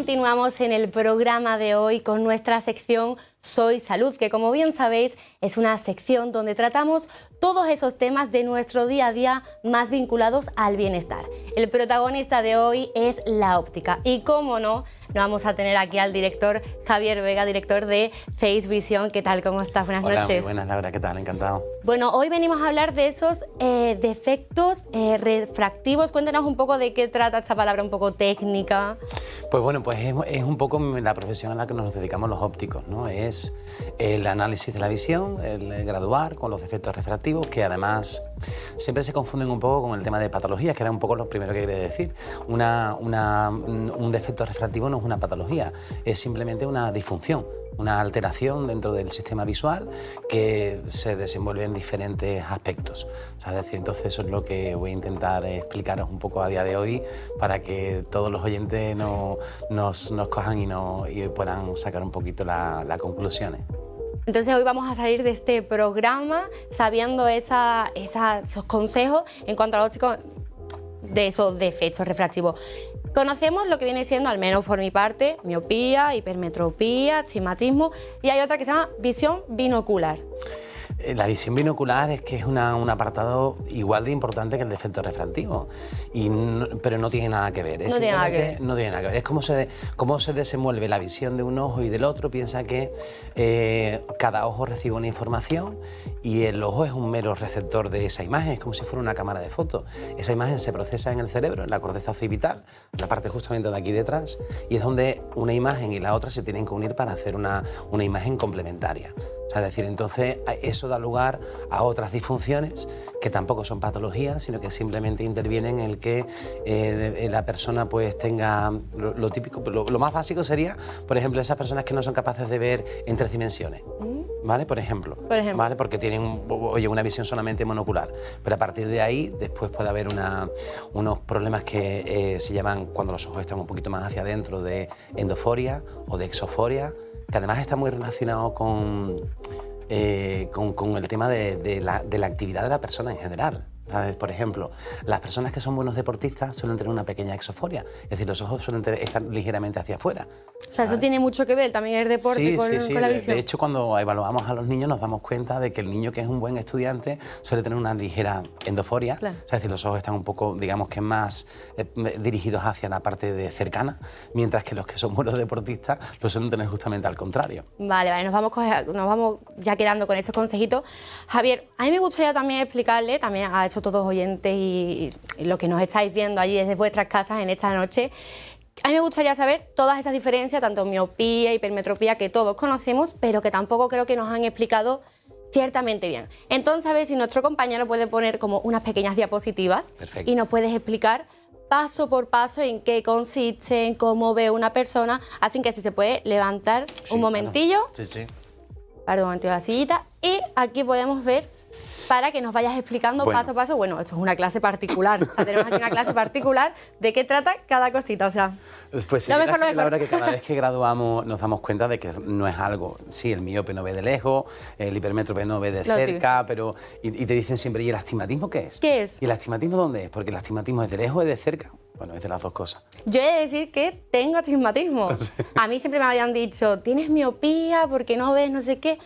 continuamos en el programa de hoy con nuestra sección Soy Salud, que como bien sabéis es una sección donde tratamos todos esos temas de nuestro día a día más vinculados al bienestar. El protagonista de hoy es la óptica y, cómo no, nos vamos a tener aquí al director Javier Vega, director de Face Vision. ¿Qué tal? ¿Cómo estás? Buenas noches. Muy buenas, Laura. ¿Qué tal? Encantado. Bueno, hoy venimos a hablar de esos defectos refractivos. Cuéntanos un poco de qué trata esta palabra un poco técnica. Pues bueno, pues es un poco la profesión a la que nos dedicamos los ópticos, ¿no? Es el análisis de la visión, el graduar con los defectos refractivos, que además siempre se confunden un poco con el tema de patologías, que era un poco lo primero que quería decir. Un defecto refractivo no es una patología, es simplemente una disfunción, una alteración dentro del sistema visual que se desenvuelve en diferentes aspectos. O sea, es decir, entonces eso es lo que voy a intentar explicaros un poco a día de hoy para que todos los oyentes nos cojan y puedan sacar un poquito las conclusiones. Entonces hoy vamos a salir de este programa sabiendo esos consejos en cuanto a los chicos de esos defectos refractivos. Conocemos lo que viene siendo, al menos por mi parte, miopía, hipermetropía, astigmatismo, y hay otra que se llama visión binocular. La visión binocular es que es un apartado igual de importante que el defecto refractivo, pero no tiene nada que ver. No tiene nada que ver. No tiene nada que ver. Es cómo se desenvuelve la visión de un ojo y del otro. Piensa que cada ojo recibe una información y el ojo es un mero receptor de esa imagen, es como si fuera una cámara de fotos. Esa imagen se procesa en el cerebro, en la corteza occipital, la parte justamente de aquí detrás, y es donde una imagen y la otra se tienen que unir para hacer una imagen complementaria. O sea, es decir, entonces eso da lugar a otras disfunciones que tampoco son patologías, sino que simplemente intervienen en el que la persona pues tenga lo típico. Lo más básico sería, por ejemplo, esas personas que no son capaces de ver en 3 dimensiones, ¿vale? Por ejemplo. ¿Vale? Porque tienen una visión solamente monocular. Pero a partir de ahí después puede haber unos problemas que se llaman, cuando los ojos están un poquito más hacia adentro, de endoforia o de exoforia, que además está muy relacionado con el tema de la actividad de la persona en general. ¿Sabes? Por ejemplo, las personas que son buenos deportistas suelen tener una pequeña exoforia, es decir, los ojos suelen estar ligeramente hacia afuera. O sea, eso tiene mucho que ver también el deporte con la visión. De hecho, cuando evaluamos a los niños nos damos cuenta de que el niño que es un buen estudiante suele tener una ligera endoforia, claro. O sea, es decir, los ojos están un poco, digamos que más dirigidos hacia la parte cercana, mientras que los que son buenos deportistas lo suelen tener justamente al contrario. Vale, nos vamos ya quedando con esos consejitos. Javier, a mí me gustaría también explicarle, también a todos oyentes y los que nos estáis viendo allí desde vuestras casas en esta noche, a mí me gustaría saber todas esas diferencias, tanto miopía, hipermetropía, que todos conocemos, pero que tampoco creo que nos han explicado ciertamente bien. Entonces, a ver si nuestro compañero puede poner como unas pequeñas diapositivas. Perfecto. Y nos puedes explicar paso por paso en qué consiste, en cómo ve una persona, así que si se puede levantar un momentillo. Claro. Sí. Perdón, un momentito la sillita. Y aquí podemos ver, para que nos vayas explicando paso a paso. Bueno, esto es una clase particular, o sea, tenemos aquí una clase particular de qué trata cada cosita, o sea... Pues sí, la verdad que cada vez que graduamos nos damos cuenta de que no es algo... Sí, el miope no ve de lejos, el hipermétrope no ve de cerca, pero... Y te dicen siempre, ¿y el astigmatismo qué es? ¿Qué es? ¿Y el astigmatismo dónde es? Porque el astigmatismo es de lejos, es de cerca. Bueno, es de las dos cosas. Yo he de decir que tengo astigmatismo. Sí. A mí siempre me habían dicho, tienes miopía porque no ves no sé qué...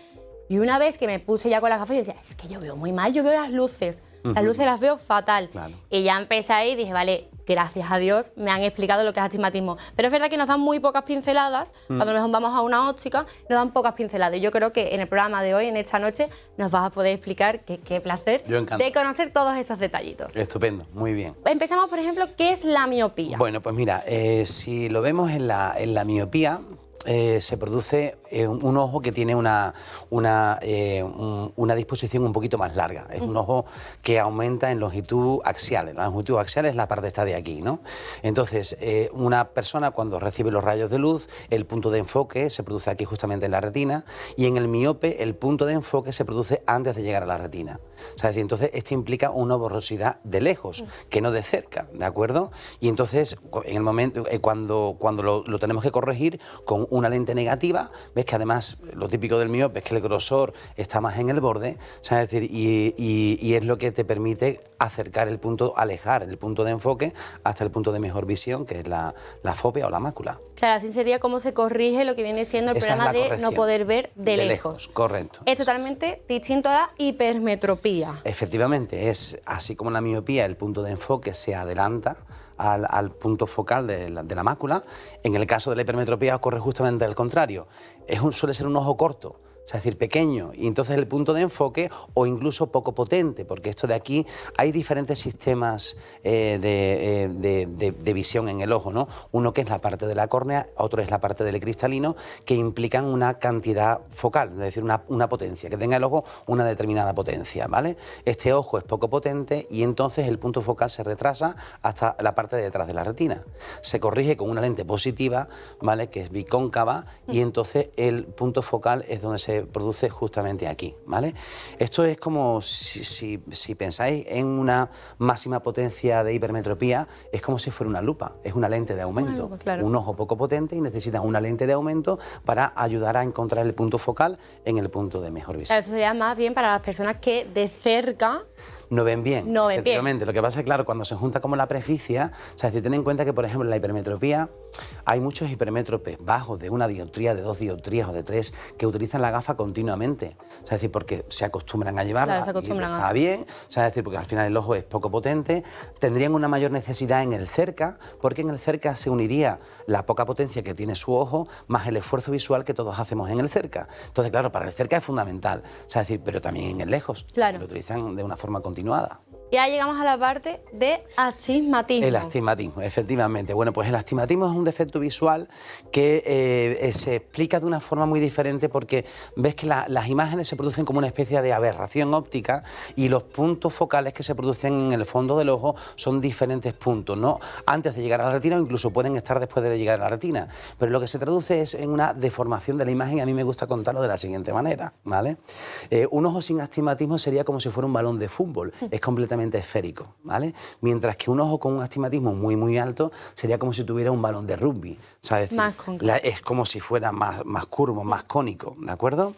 Y una vez que me puse ya con las gafas, yo decía, es que yo veo muy mal, yo veo las luces. Las luces las veo fatal. Claro. Y ya empecé ahí y dije, vale, gracias a Dios me han explicado lo que es astigmatismo. Pero es verdad que nos dan muy pocas pinceladas. Cuando nos vamos a una óptica, nos dan pocas pinceladas. Y yo creo que en el programa de hoy, en esta noche, nos vas a poder explicar qué placer de conocer todos esos detallitos. Estupendo, muy bien. Empezamos, por ejemplo, ¿qué es la miopía? Bueno, pues mira, si lo vemos en la miopía, se produce un ojo que tiene una disposición un poquito más larga. Es un ojo que aumenta en longitud axial. La longitud axial es la parte esta de aquí, ¿no? Entonces, una persona cuando recibe los rayos de luz, el punto de enfoque se produce aquí justamente en la retina, y en el miope el punto de enfoque se produce antes de llegar a la retina. O sea, es decir, entonces esto implica una borrosidad de lejos, que no de cerca, ¿de acuerdo? Y entonces, en el momento, cuando lo tenemos que corregir con una lente negativa, ves que además lo típico del miope es que el grosor está más en el borde, ¿sabes? Es decir, y es lo que te permite acercar el punto, alejar el punto de enfoque hasta el punto de mejor visión, que es la fópea o la mácula. Claro, así sería como se corrige lo que viene siendo el Esa es problema la de corrección. no poder ver de lejos. Correcto. Es totalmente distinto a la hipermetropía. Efectivamente, es así como la miopía, el punto de enfoque se adelanta al punto focal de la mácula. En el caso de la hipermetropía ocurre justamente al contrario. Suele ser un ojo corto, es decir, pequeño, y entonces el punto de enfoque o incluso poco potente, porque esto de aquí hay diferentes sistemas de visión en el ojo, ¿no? Uno que es la parte de la córnea, otro es la parte del cristalino, que implican una cantidad focal, es decir, una potencia, que tenga el ojo una determinada potencia, ¿vale? Este ojo es poco potente y entonces el punto focal se retrasa hasta la parte de detrás de la retina. Se corrige con una lente positiva, ¿vale?, que es bicóncava, y entonces el punto focal es donde se produce justamente aquí, ¿vale? Esto es como si pensáis en una máxima potencia de hipermetropía, es como si fuera una lupa, es una lente de aumento. Lupa, claro. Un ojo poco potente y necesita una lente de aumento para ayudar a encontrar el punto focal en el punto de mejor visión. Claro, eso sería más bien para las personas que de cerca no ven bien, no ven bien. efectivamente. Lo que pasa es, claro, cuando se junta como la preficia, o sea, ten en cuenta que, por ejemplo, en la hipermetropía hay muchos hipermétropes bajos de 1 dioptría, de 2 dioptrías o de 3 que utilizan la gafa continuamente. O sea, es decir, porque se acostumbran a llevarla, Claro, se acostumbran y está bien, o sea, es decir, porque al final el ojo es poco potente. Tendrían una mayor necesidad en el cerca, porque en el cerca se uniría la poca potencia que tiene su ojo más el esfuerzo visual que todos hacemos en el cerca. Entonces, claro, para el cerca es fundamental, o sea, es decir, pero también en el lejos, Claro. lo utilizan de una forma continuada. ya llegamos a la parte de astigmatismo. El astigmatismo, efectivamente. Bueno, pues el astigmatismo es un defecto visual que se explica de una forma muy diferente, porque ves que las imágenes se producen como una especie de aberración óptica y los puntos focales que se producen en el fondo del ojo son diferentes puntos, ¿no? Antes de llegar a la retina o incluso pueden estar después de llegar a la retina. Pero lo que se traduce es en una deformación de la imagen, y a mí me gusta contarlo de la siguiente manera, ¿vale? Un ojo sin astigmatismo sería como si fuera un balón de fútbol, es completamente esférico, ¿vale? Mientras que un ojo con un astigmatismo muy muy alto sería como si tuviera un balón de rugby, ¿sabes? Más cóncavo. Es como si fuera más curvo, más cónico, ¿de acuerdo?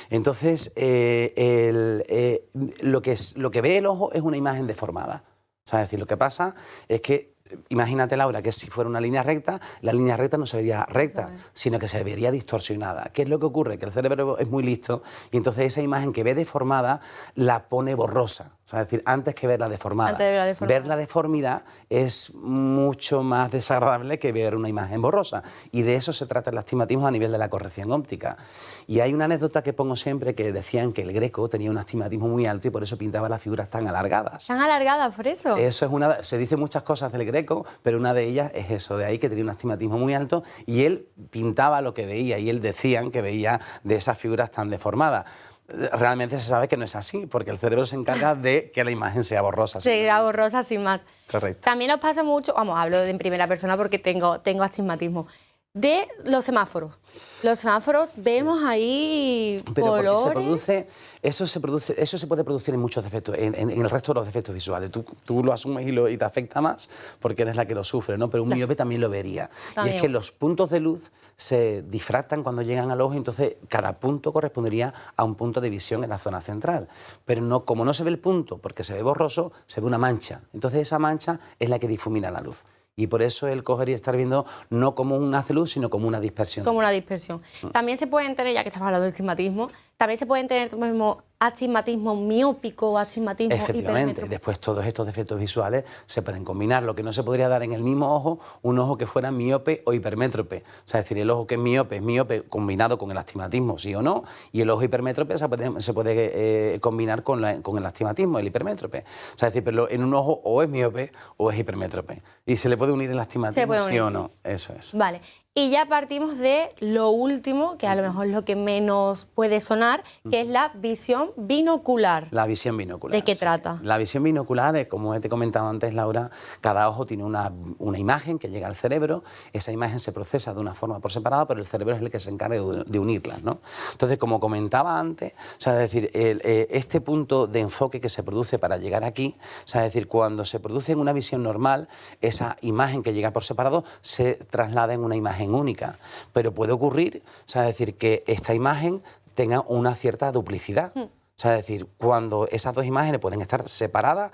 Entonces, lo que ve el ojo es una imagen deformada, ¿sabes? Es decir, lo que pasa es que imagínate, Laura, que si fuera una línea recta, la línea recta no se vería recta, sino que se vería distorsionada. ¿Qué es lo que ocurre? Que el cerebro es muy listo y entonces esa imagen que ve deformada la pone borrosa. O sea, es decir, antes que verla deformada. Antes de verla deformada. Ver la deformidad es mucho más desagradable que ver una imagen borrosa. Y de eso se trata el astigmatismo a nivel de la corrección óptica. Y hay una anécdota que pongo siempre, que decían que el Greco tenía un astigmatismo muy alto y por eso pintaba las figuras tan alargadas. ¿Están alargadas por eso? Eso es se dice muchas cosas del Greco, pero una de ellas es eso, de ahí que tenía un astigmatismo muy alto y él pintaba lo que veía y él decían que veía de esas figuras tan deformadas. Realmente se sabe que no es así, porque el cerebro se encarga de que la imagen sea borrosa. Sea borrosa sin más. Correcto. También nos pasa mucho, vamos, hablo en primera persona porque tengo astigmatismo, de los semáforos. Los semáforos vemos ahí Pero colores. porque eso se puede producir en muchos defectos, en el resto de los defectos visuales. Tú lo asumes y te afecta más porque eres la que lo sufre, ¿no? Pero un miope también lo vería. También. Y es que los puntos de luz se difractan cuando llegan al ojo, entonces cada punto correspondería a un punto de visión en la zona central. Pero no, como no se ve el punto, porque se ve borroso, se ve una mancha. Entonces esa mancha es la que difumina la luz. Y por eso el coger y estar viendo no como un haz de luz, sino como una dispersión. Como una dispersión. También se pueden tener, ya que estamos hablando del astigmatismo, también se pueden tener mismo astigmatismo miópico o astigmatismo Efectivamente, hipermétropo. después todos estos defectos visuales se pueden combinar. Lo que no se podría dar en el mismo ojo, un ojo que fuera miope o hipermétrope. O sea, es decir, el ojo que es miope combinado con el astigmatismo, sí o no, y el ojo hipermétrope se puede combinar con el astigmatismo, el hipermétrope. O sea, es decir, pero en un ojo o es miope o es hipermétrope. Y se le puede unir el astigmatismo, sí o no. Eso es. Vale. Y ya partimos de lo último, que a lo mejor es lo que menos puede sonar, que es la visión binocular. La visión binocular. ¿De qué sí. trata? La visión binocular es, como te he comentado antes, Laura, cada ojo tiene una imagen que llega al cerebro, esa imagen se procesa de una forma por separado, pero el cerebro es el que se encarga de unirlas, ¿no? Entonces, como comentaba antes, o sea, es decir, este punto de enfoque que se produce para llegar aquí, o sea, es decir, cuando se produce en una visión normal, esa imagen que llega por separado se traslada en una imagen imagen única, pero puede ocurrir, o sea, es decir, que esta imagen tenga una cierta duplicidad. O sea, es decir, cuando esas dos imágenes pueden estar separadas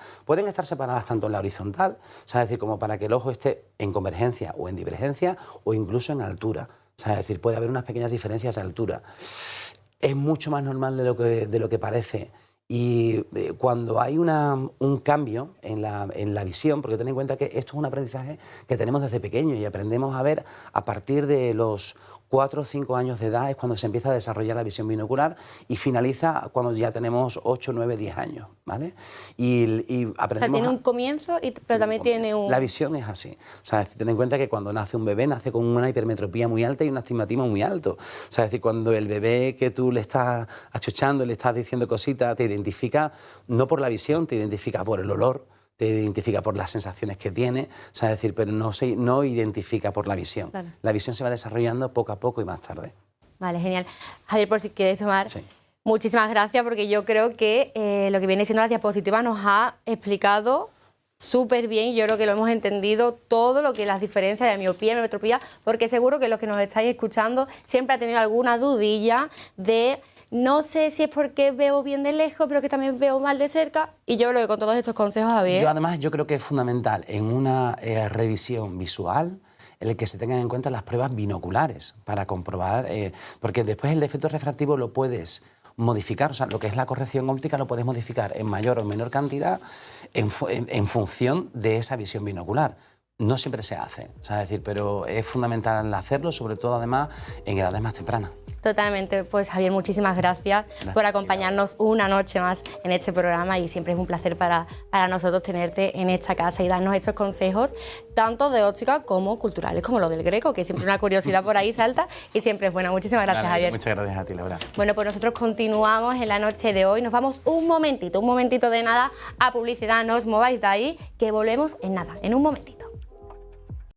tanto en la horizontal, o sea, es decir, como para que el ojo esté en convergencia o en divergencia o incluso en altura. O sea, es decir, puede haber unas pequeñas diferencias de altura. Es mucho más normal de lo que parece. Y cuando hay un cambio en la visión, porque ten en cuenta que esto es un aprendizaje que tenemos desde pequeño y aprendemos a ver a partir de los 4 o 5 años de edad, es cuando se empieza a desarrollar la visión binocular y finaliza cuando ya tenemos 8, 9, 10 años, ¿vale? Y aprendemos... O sea, tiene un comienzo, pero también tiene un... La visión es así. O sea, ten en cuenta que cuando nace un bebé, nace con una hipermetropía muy alta y un astigmatismo muy alto. O sea, es decir, cuando el bebé que tú le estás achuchando, le estás diciendo cositas, te identifica no por la visión, te identifica por el olor, te identifica por las sensaciones que tiene, o sea, es decir, pero no identifica por la visión. Claro. La visión se va desarrollando poco a poco y más tarde. Vale, genial. Javier, por si quieres tomar... Sí. Muchísimas gracias, porque yo creo que lo que viene siendo la diapositiva nos ha explicado súper bien. Yo creo que lo hemos entendido todo lo que las diferencias de miopía y metropía, porque seguro que los que nos estáis escuchando siempre ha tenido alguna dudilla de no sé si es porque veo bien de lejos, pero que también veo mal de cerca. Y yo creo que con todos estos consejos, Javier... Yo creo que es fundamental en una revisión visual el que se tengan en cuenta las pruebas binoculares para comprobar, porque después el defecto refractivo lo puedes modificar, o sea, lo que es la corrección óptica lo puedes modificar en mayor o menor cantidad en función de esa visión binocular. No siempre se hace, o sea, es decir, pero es fundamental hacerlo, sobre todo además en edades más tempranas. Totalmente. Pues Javier, muchísimas gracias por acompañarnos una noche más en este programa, y siempre es un placer para nosotros tenerte en esta casa y darnos estos consejos, tanto de óptica como culturales, como lo del Greco, que siempre una curiosidad por ahí salta y siempre es buena. Muchísimas gracias, Javier. Muchas gracias a ti, Laura. Bueno, pues nosotros continuamos en la noche de hoy. Nos vamos un momentito de nada a publicidad. No os mováis de ahí, que volvemos en nada, en un momentito.